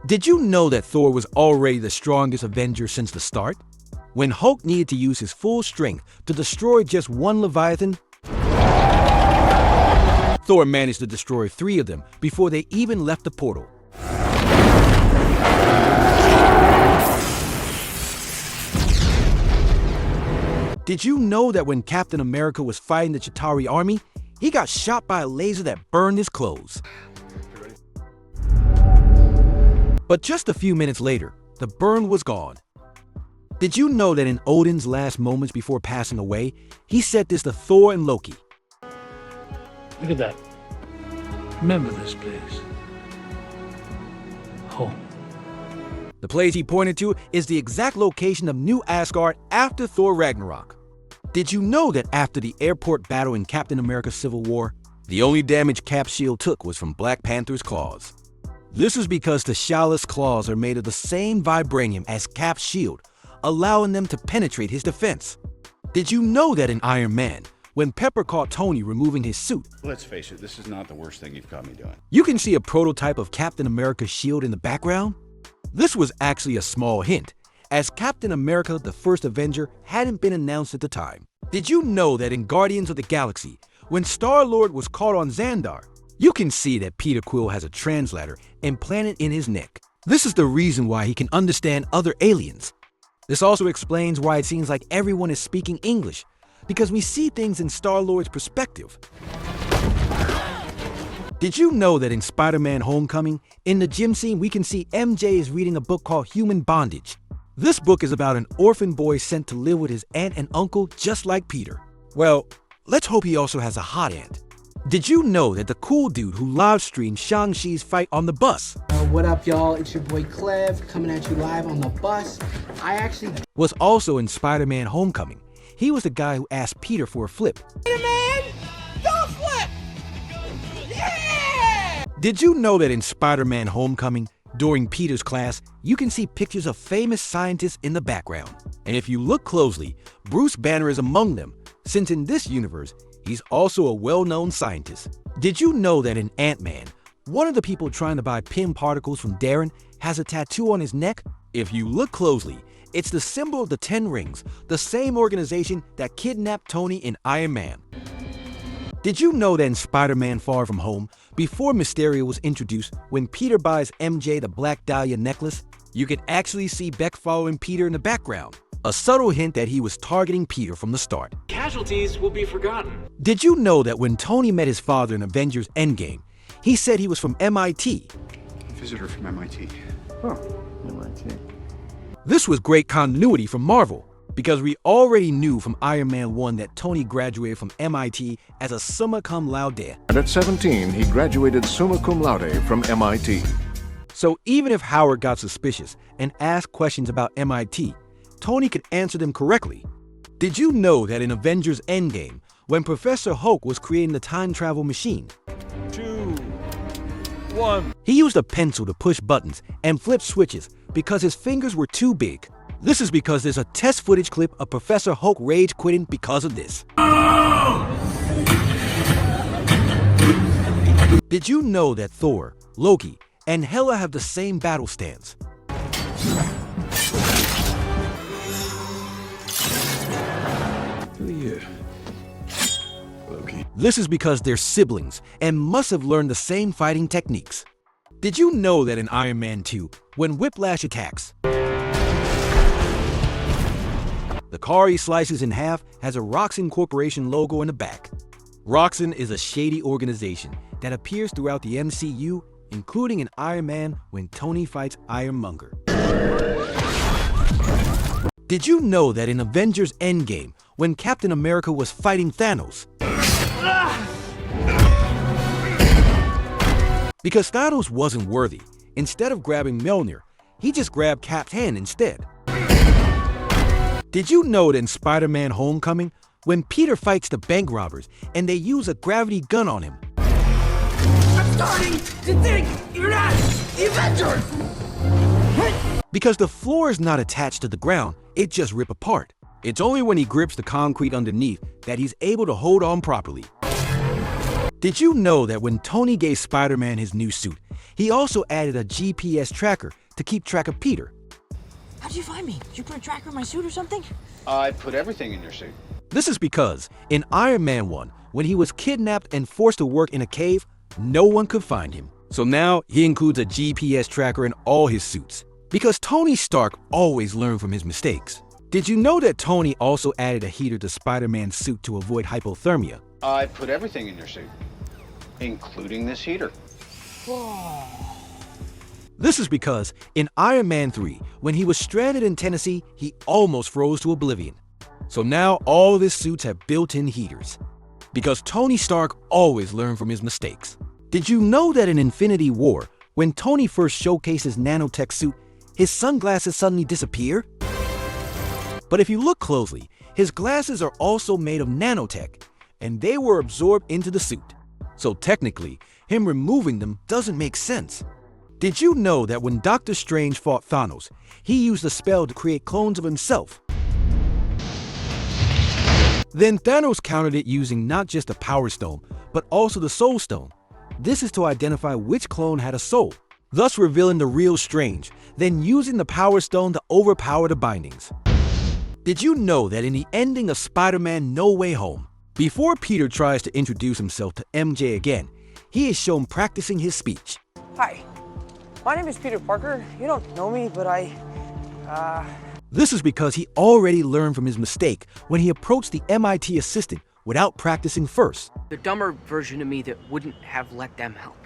Did you know that Thor was already the strongest Avenger since the start? When Hulk needed to use his full strength to destroy just one Leviathan, Thor managed to destroy 3 of them before they even left the portal. Did you know that when Captain America was fighting the Chitauri army, he got shot by a laser that burned his clothes? But just a few minutes later, the burn was gone. Did you know that in Odin's last moments before passing away, he said this to Thor and Loki? Look at that. Remember this place. Home. The place he pointed to is the exact location of New Asgard after Thor Ragnarok. Did you know that after the airport battle in Captain America Civil War, the only damage Cap's shield took was from Black Panther's claws? This is because T'Challa's claws are made of the same vibranium as Cap's shield, allowing them to penetrate his defense. Did you know that in Iron Man, when Pepper caught Tony removing his suit, let's face it, this is not the worst thing you've caught me doing. You can see a prototype of Captain America's shield in the background? This was actually a small hint, as Captain America, the first Avenger, hadn't been announced at the time. Did you know that in Guardians of the Galaxy, when Star-Lord was caught on Xandar, you can see that Peter Quill has a translator implanted in his neck. This is the reason why he can understand other aliens. This also explains why it seems like everyone is speaking English, because we see things in Star-Lord's perspective. Did you know that in Spider-Man Homecoming, in the gym scene, we can see MJ is reading a book called Human Bondage? This book is about an orphan boy sent to live with his aunt and uncle just like Peter. Well, let's hope he also has a hot aunt. Did you know that the cool dude who live-streamed Shang-Chi's fight on the bus What up, y'all? It's your boy Clev coming at you live on the bus. I actually was also in Spider-Man Homecoming? He was the guy who asked Peter for a flip. Spider-Man, don't flip! Yeah! Did you know that in Spider-Man Homecoming, during Peter's class, you can see pictures of famous scientists in the background? And if you look closely, Bruce Banner is among them, since in this universe, he's also a well-known scientist. Did you know that in Ant-Man, one of the people trying to buy Pym particles from Darren has a tattoo on his neck? If you look closely, it's the symbol of the 10 Rings, the same organization that kidnapped Tony in Iron Man. Did you know that in Spider-Man Far From Home, before Mysterio was introduced, when Peter buys MJ the Black Dahlia necklace, you can actually see Beck following Peter in the background? A subtle hint that he was targeting Peter from the start. Casualties will be forgotten. Did you know that when Tony met his father in Avengers Endgame, he said he was from MIT? Visitor from MIT. Oh, MIT. This was great continuity from Marvel, because we already knew from Iron Man 1 that Tony graduated from MIT as a summa cum laude. And at 17, he graduated summa cum laude from MIT. So even if Howard got suspicious and asked questions about MIT, Tony could answer them correctly. Did you know that in Avengers Endgame, when Professor Hulk was creating the time travel machine, 2, 1. he used a pencil to push buttons and flip switches because his fingers were too big? This is because there's a test footage clip of Professor Hulk rage quitting because of this. Did you know that Thor, Loki, and Hela have the same battle stance? Loki. This is because they're siblings and must have learned the same fighting techniques. Did you know that in Iron Man 2, when Whiplash attacks, the car he slices in half has a Roxxon Corporation logo in the back? Roxxon is a shady organization that appears throughout the MCU, including in Iron Man when Tony fights Ironmonger. Did you know that in Avengers Endgame, when Captain America was fighting Thanos, because Thanos wasn't worthy, instead of grabbing Mjolnir, he just grabbed Cap's hand instead? Did you know that in Spider-Man Homecoming, when Peter fights the bank robbers and they use a gravity gun on him, I'm starting to think you're not the Avengers! because the floor is not attached to the ground, it just rips apart. It's only when he grips the concrete underneath that he's able to hold on properly. Did you know that when Tony gave Spider-Man his new suit, he also added a GPS tracker to keep track of Peter? How'd you find me? Did you put a tracker in my suit or something? I put everything in your suit. This is because in Iron Man 1, when he was kidnapped and forced to work in a cave, no one could find him. So now he includes a GPS tracker in all his suits. Because Tony Stark always learned from his mistakes. Did you know that Tony also added a heater to Spider-Man's suit to avoid hypothermia? I put everything in your suit, including this heater. This is because in Iron Man 3, when he was stranded in Tennessee, he almost froze to oblivion. So now all of his suits have built-in heaters. Because Tony Stark always learned from his mistakes. Did you know that in Infinity War, when Tony first showcased his nanotech suit, his sunglasses suddenly disappear? But if you look closely, his glasses are also made of nanotech, and they were absorbed into the suit. So technically, him removing them doesn't make sense. Did you know that when Doctor Strange fought Thanos, he used a spell to create clones of himself? Then Thanos countered it using not just the Power Stone, but also the Soul Stone. This is to identify which clone had a soul, thus revealing the real Strange, then using the Power Stone to overpower the bindings. Did you know that in the ending of Spider-Man No Way Home, before Peter tries to introduce himself to MJ again, he is shown practicing his speech? Hi, my name is Peter Parker. You don't know me, but This is because he already learned from his mistake when he approached the MIT assistant without practicing first. The dumber version of me that wouldn't have let them help.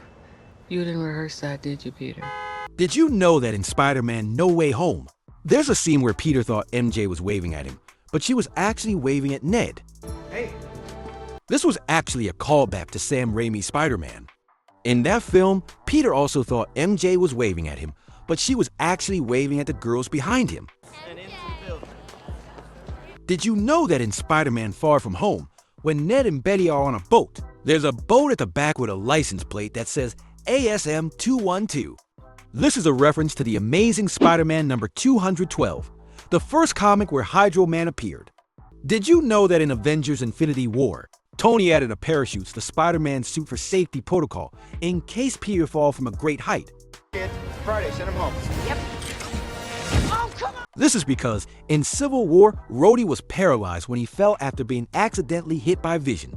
You didn't rehearse that, did you, Peter? Did you know that in Spider-Man No Way Home, there's a scene where Peter thought MJ was waving at him, but she was actually waving at Ned? Hey. This was actually a callback to Sam Raimi's Spider-Man. In that film, Peter also thought MJ was waving at him, but she was actually waving at the girls behind him. Did you know that in Spider-Man Far From Home, when Ned and Betty are on a boat, there's a boat at the back with a license plate that says ASM 212. This is a reference to the Amazing Spider-Man number 212, the first comic where Hydro Man appeared. Did you know that in Avengers Infinity War, Tony added a parachute to Spider-Man's suit for safety protocol in case Peter fall from a great height? Kid, Friday, send him home. Yep. This is because in Civil War, Rhodey was paralyzed when he fell after being accidentally hit by Vision.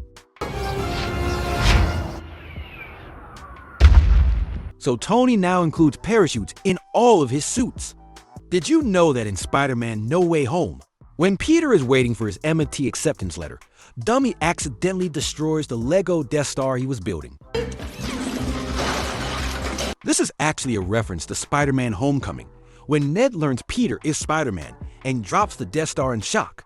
So Tony now includes parachutes in all of his suits. Did you know that in Spider-Man No Way Home, when Peter is waiting for his MIT acceptance letter, Dummy accidentally destroys the Lego Death Star he was building? This is actually a reference to Spider-Man Homecoming, when Ned learns Peter is Spider-Man and drops the Death Star in shock.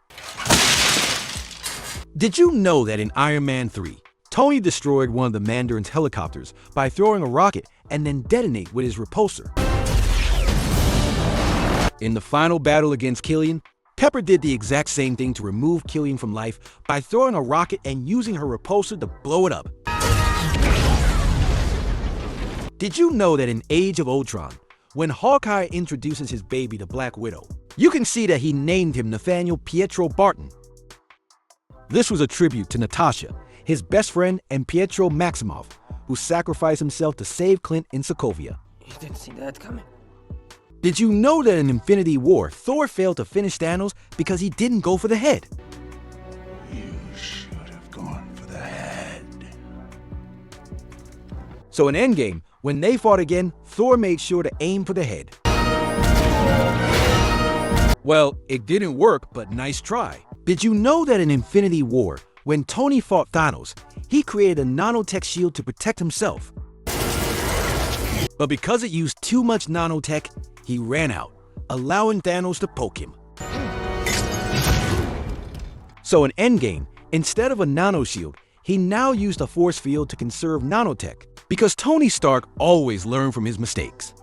Did you know that in Iron Man 3, Tony destroyed one of the Mandarin's helicopters by throwing a rocket and then detonate with his repulsor? In the final battle against Killian, Pepper did the exact same thing to remove Killian from life by throwing a rocket and using her repulsor to blow it up. Did you know that in Age of Ultron, when Hawkeye introduces his baby to Black Widow, you can see that he named him Nathaniel Pietro Barton? This was a tribute to Natasha, his best friend, and Pietro Maximoff, who sacrificed himself to save Clint in Sokovia. You didn't see that coming. Did you know that in Infinity War, Thor failed to finish Thanos because he didn't go for the head? You should have gone for the head. So in Endgame, when they fought again, Thor made sure to aim for the head. Well, it didn't work, but nice try. Did you know that in Infinity War, when Tony fought Thanos, he created a nanotech shield to protect himself? But because it used too much nanotech, he ran out, allowing Thanos to poke him. So in Endgame, instead of a nano shield, he now used a force field to conserve nanotech, because Tony Stark always learned from his mistakes.